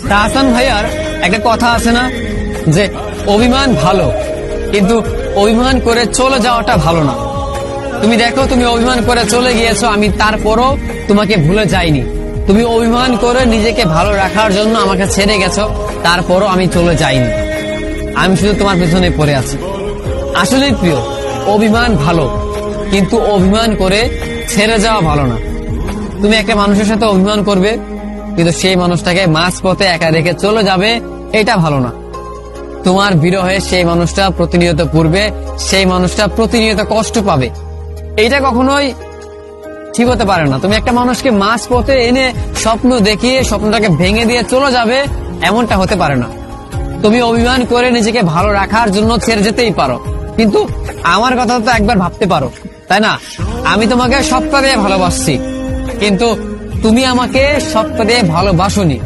তাহসান ভাইয়ার একটা কথা আছে না যে অভিমান ভালো, কিন্তু অভিমান করে চলে যাওয়াটা ভালো না। তুমি দেখো, তুমি অভিমান করে চলে গিয়েছো, আমি তারপরও তোমাকে ভুলে যাইনি। তুমি অভিমান করে নিজেকে ভালো রাখার জন্য আমাকে ছেড়ে গেছো, তারপরও আমি চলে যাইনি। আমি শুধু তোমার পিছনে পড়ে আছি। আসলেই প্রিয়, অভিমান ভালো, কিন্তু অভিমান করে ছেড়ে যাওয়া ভালো না। তুমি একটা মানুষের সাথে অভিমান করবে, কিন্তু সেই মানুষটাকে মাঝপথে একা রেখে চলে যাবে, এটা ভালো না। তোমার বিরহে সেই মানুষটা প্রতিনিয়ত পড়বে, সেই মানুষটা প্রতিনিয়ত কষ্ট পাবে, এইটা কখনোই ঠিক হতে পারে না। তুমি একটা মানুষকে মাঝপথে এনে স্বপ্ন দেখিয়ে স্বপ্নটাকে ভেঙে দিয়ে চলে যাবে, এমনটা হতে পারে না। তুমি অভিমান করে নিজেকে ভালো রাখার জন্য ছেড়ে যেতেই পারো, কিন্তু আমার কথা তো একবার ভাবতে পারো, তাই না? আমি তোমাকে সবটা দিয়ে ভালোবাসছি, কিন্তু তুমি আমাকে সবটা দিয়ে ভালোবাসোনি,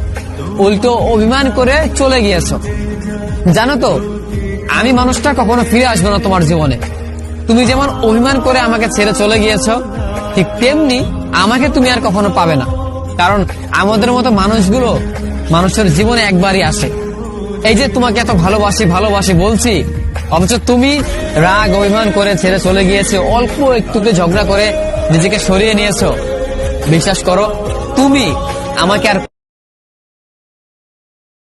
উল্টো অভিমান করে চলে গিয়েছো। জানো তো, আমি মানুষটা কখনো ফিরে আসবো না তোমার জীবনে। তুমি যেমন অভিমান করে আমাকে ছেড়ে চলে গিয়েছো, ঠিক তেমনি আমাকে তুমি আর কখনো পাবে না। কারণ আমাদের মতো মানুষগুলো মানুষের জীবনে একবারই আসে। এই যে তোমাকে এত ভালোবাসি ভালোবাসি বলছি, অথচ তুমি রাগ অভিমান করে ছেড়ে চলে গিয়েছো, অল্প একটুকে ঝগড়া করে নিজেকে সরিয়ে নিয়েছো। বিশ্বাস করো, তুমি আমাকে আর